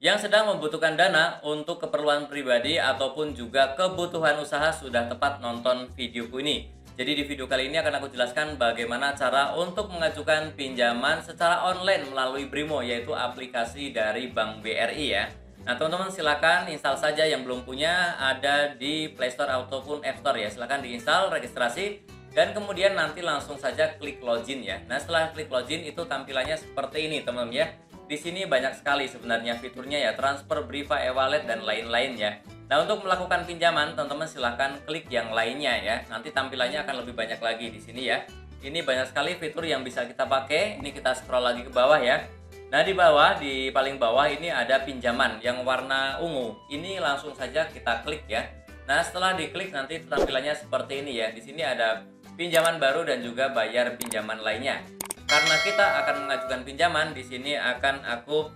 Yang sedang membutuhkan dana untuk keperluan pribadi ataupun juga kebutuhan usaha sudah tepat nonton videoku ini. Jadi di video kali ini akan aku jelaskan bagaimana cara untuk mengajukan pinjaman secara online melalui Brimo, yaitu aplikasi dari Bank BRI ya. Nah teman-teman silakan install saja, yang belum punya ada di Play Store ataupun App Store ya. Silakan diinstal, registrasi, dan kemudian nanti langsung saja klik login ya. Nah setelah klik login itu tampilannya seperti ini teman-teman ya. Di sini banyak sekali sebenarnya fiturnya ya, transfer, Briva, e-wallet, dan lain-lain ya. Nah, untuk melakukan pinjaman, teman-teman silahkan klik yang lainnya ya. Nanti tampilannya akan lebih banyak lagi di sini ya. Ini banyak sekali fitur yang bisa kita pakai. Ini kita scroll lagi ke bawah ya. Nah, di bawah, di paling bawah ini ada pinjaman yang warna ungu. Ini langsung saja kita klik ya. Nah, setelah diklik nanti tampilannya seperti ini ya. Di sini ada pinjaman baru dan juga bayar pinjaman lainnya. Karena kita akan mengajukan pinjaman, di sini akan aku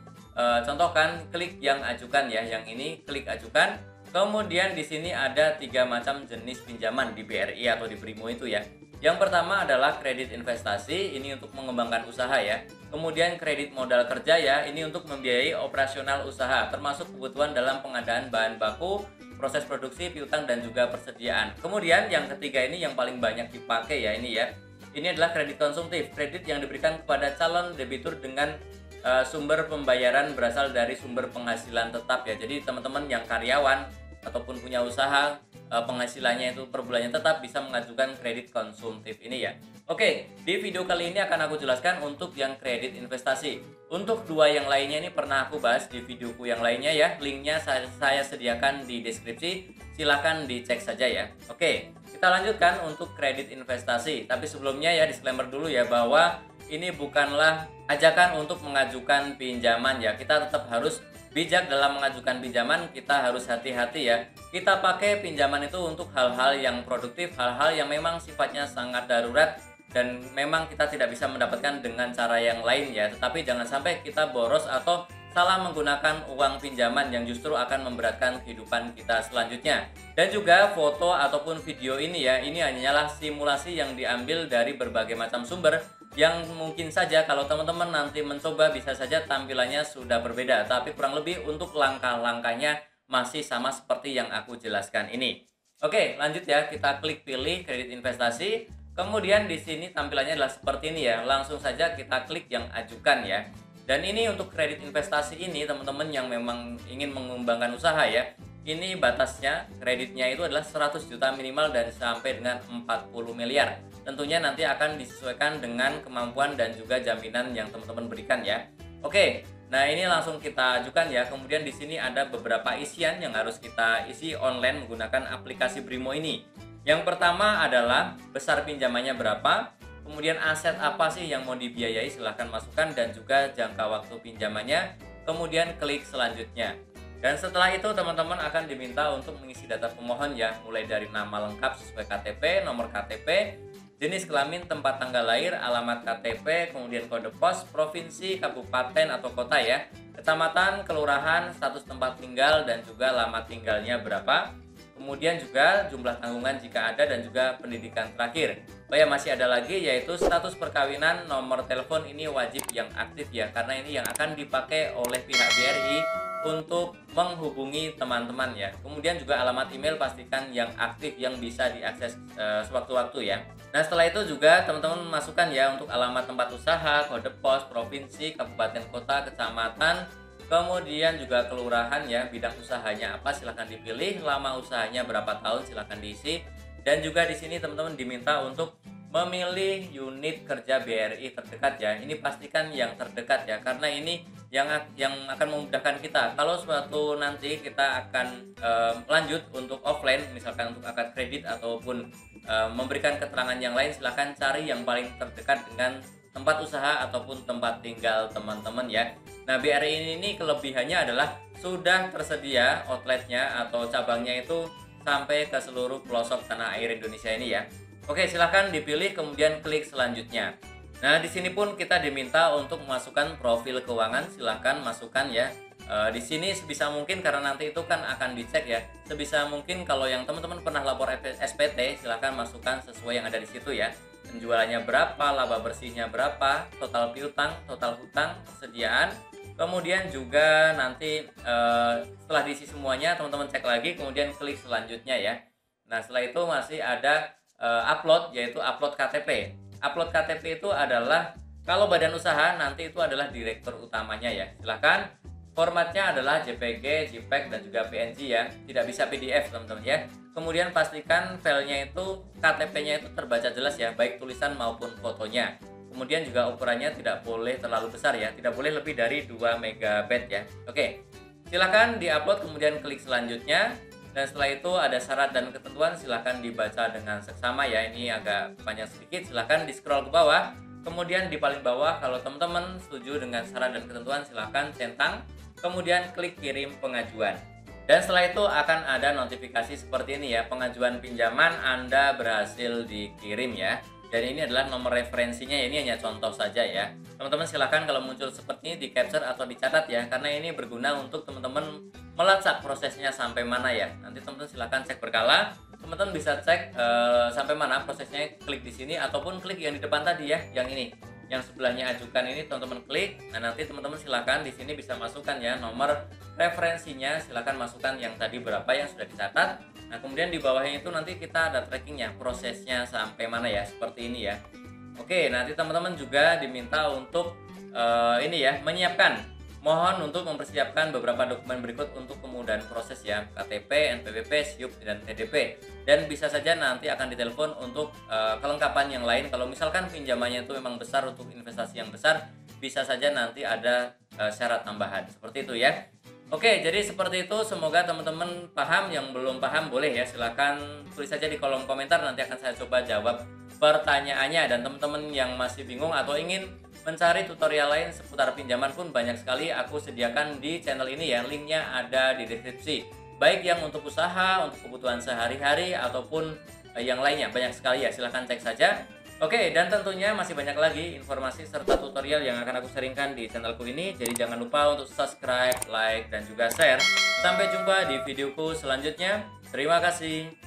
contohkan klik yang ajukan ya. Yang ini klik ajukan. Kemudian di sini ada 3 macam jenis pinjaman di BRI atau di Brimo itu ya. Yang pertama adalah kredit investasi, ini untuk mengembangkan usaha ya. Kemudian kredit modal kerja ya, ini untuk membiayai operasional usaha, termasuk kebutuhan dalam pengadaan bahan baku, proses produksi, piutang, dan juga persediaan. Kemudian yang ketiga ini yang paling banyak dipakai ya, ini ya. Ini adalah kredit konsumtif, kredit yang diberikan kepada calon debitur dengan sumber pembayaran berasal dari sumber penghasilan tetap ya. Jadi teman-teman yang karyawan ataupun punya usaha, penghasilannya itu per bulannya tetap, bisa mengajukan kredit konsumtif ini ya. Oke, di video kali ini akan aku jelaskan untuk yang kredit investasi. Untuk dua yang lainnya ini pernah aku bahas di videoku yang lainnya ya. Linknya saya sediakan di deskripsi, silahkan dicek saja ya. Oke, kita lanjutkan untuk kredit investasi. Tapi sebelumnya ya, disclaimer dulu ya, bahwa ini bukanlah ajakan untuk mengajukan pinjaman ya. Kita tetap harus bijak dalam mengajukan pinjaman, kita harus hati-hati ya. Kita pakai pinjaman itu untuk hal-hal yang produktif, hal-hal yang memang sifatnya sangat darurat dan memang kita tidak bisa mendapatkan dengan cara yang lain ya. Tetapi jangan sampai kita boros atau salah menggunakan uang pinjaman yang justru akan memberatkan kehidupan kita selanjutnya. Dan juga foto ataupun video ini ya, ini hanyalah simulasi yang diambil dari berbagai macam sumber, yang mungkin saja kalau teman-teman nanti mencoba bisa saja tampilannya sudah berbeda, tapi kurang lebih untuk langkah-langkahnya masih sama seperti yang aku jelaskan ini. Oke, lanjut ya, kita klik pilih kredit investasi. Kemudian di sini tampilannya adalah seperti ini ya. Langsung saja kita klik yang ajukan ya. Dan ini untuk kredit investasi ini teman-teman yang memang ingin mengembangkan usaha ya. Ini batasnya kreditnya itu adalah 100 juta minimal dan sampai dengan 40 miliar. Tentunya nanti akan disesuaikan dengan kemampuan dan juga jaminan yang teman-teman berikan ya. Oke, nah ini langsung kita ajukan ya. Kemudian di sini ada beberapa isian yang harus kita isi online menggunakan aplikasi Brimo ini. Yang pertama adalah besar pinjamannya berapa, kemudian aset apa sih yang mau dibiayai, silahkan masukkan, dan juga jangka waktu pinjamannya, kemudian klik selanjutnya. Dan setelah itu teman-teman akan diminta untuk mengisi data pemohon ya, mulai dari nama lengkap sesuai KTP, nomor KTP, jenis kelamin, tempat tanggal lahir, alamat KTP, kemudian kode pos, provinsi, kabupaten atau kota ya, kecamatan, kelurahan, status tempat tinggal, dan juga alamat tinggalnya berapa. Kemudian juga jumlah tanggungan jika ada, dan juga pendidikan terakhir. Oh ya, masih ada lagi yaitu status perkawinan, nomor telepon ini wajib yang aktif ya, karena ini yang akan dipakai oleh pihak BRI untuk menghubungi teman-teman ya. Kemudian juga alamat email pastikan yang aktif, yang bisa diakses sewaktu-waktu ya. Nah setelah itu juga teman-teman masukkan ya untuk alamat tempat usaha, kode pos, provinsi, kabupaten, kota, kecamatan, kemudian juga kelurahan ya, bidang usahanya apa silahkan dipilih, lama usahanya berapa tahun silahkan diisi, dan juga di sini teman-teman diminta untuk memilih unit kerja BRI terdekat ya. Ini pastikan yang terdekat ya, karena ini yang akan memudahkan kita kalau suatu nanti kita akan lanjut untuk offline, misalkan untuk akad kredit ataupun memberikan keterangan yang lain, silahkan cari yang paling terdekat dengan tempat usaha ataupun tempat tinggal teman-teman ya. Nah BRI ini kelebihannya adalah sudah tersedia outletnya atau cabangnya itu sampai ke seluruh pelosok tanah air Indonesia ini ya. Oke, silahkan dipilih kemudian klik selanjutnya. Nah di sini pun kita diminta untuk memasukkan profil keuangan, silahkan masukkan ya. Di sini sebisa mungkin, karena nanti itu kan akan dicek ya, sebisa mungkin kalau yang teman-teman pernah lapor SPT silahkan masukkan sesuai yang ada di situ ya. Penjualannya berapa, laba bersihnya berapa, total piutang, total hutang, persediaan, Kemudian juga nanti setelah diisi semuanya, teman-teman cek lagi, kemudian klik selanjutnya ya. Nah, setelah itu masih ada upload, yaitu upload KTP. Upload KTP itu adalah kalau badan usaha nanti itu adalah direktur utamanya ya. Silahkan, formatnya adalah JPG, JPEG, dan juga PNG ya. Tidak bisa PDF teman-teman ya. Kemudian pastikan filenya itu, KTP-nya itu terbaca jelas ya, baik tulisan maupun fotonya. Kemudian juga ukurannya tidak boleh terlalu besar ya, tidak boleh lebih dari 2 MB ya. Oke, silahkan diupload, kemudian klik selanjutnya. Dan setelah itu ada syarat dan ketentuan, silahkan dibaca dengan seksama ya. Ini agak panjang sedikit, silahkan di scroll ke bawah. Kemudian di paling bawah, kalau teman-teman setuju dengan syarat dan ketentuan, silahkan centang. Kemudian klik kirim pengajuan. Dan setelah itu akan ada notifikasi seperti ini ya, pengajuan pinjaman Anda berhasil dikirim ya. Dan ini adalah nomor referensinya ya, ini hanya contoh saja ya. Teman-teman silahkan kalau muncul seperti ini di capture atau dicatat ya, karena ini berguna untuk teman-teman melacak prosesnya sampai mana ya. Nanti teman-teman silahkan cek berkala, teman-teman bisa cek sampai mana prosesnya, klik di sini ataupun klik yang di depan tadi ya, yang ini. Yang sebelahnya ajukan ini teman-teman klik. Nah, nanti teman-teman silakan di sini bisa masukkan ya nomor referensinya, silakan masukkan yang tadi berapa yang sudah dicatat. Nah, kemudian di bawahnya itu nanti kita ada trackingnya, prosesnya sampai mana ya, seperti ini ya. Oke, nanti teman-teman juga diminta untuk ini ya, menyiapkan. Mohon untuk mempersiapkan beberapa dokumen berikut untuk kemudahan proses ya, KTP, NPWP, SIUP, dan TDP. Dan bisa saja nanti akan ditelepon untuk kelengkapan yang lain. Kalau misalkan pinjamannya itu memang besar, untuk investasi yang besar, bisa saja nanti ada syarat tambahan. Seperti itu ya. Oke, jadi seperti itu. Semoga teman-teman paham. Yang belum paham boleh ya, silahkan tulis saja di kolom komentar. Nanti akan saya coba jawab pertanyaannya. Dan teman-teman yang masih bingung atau ingin mencari tutorial lain seputar pinjaman pun banyak sekali aku sediakan di channel ini ya. Linknya ada di deskripsi. Baik yang untuk usaha, untuk kebutuhan sehari-hari, ataupun yang lainnya. Banyak sekali ya, silahkan cek saja. Oke, dan tentunya masih banyak lagi informasi serta tutorial yang akan aku sharingkan di channelku ini. Jadi jangan lupa untuk subscribe, like, dan juga share. Sampai jumpa di videoku selanjutnya. Terima kasih.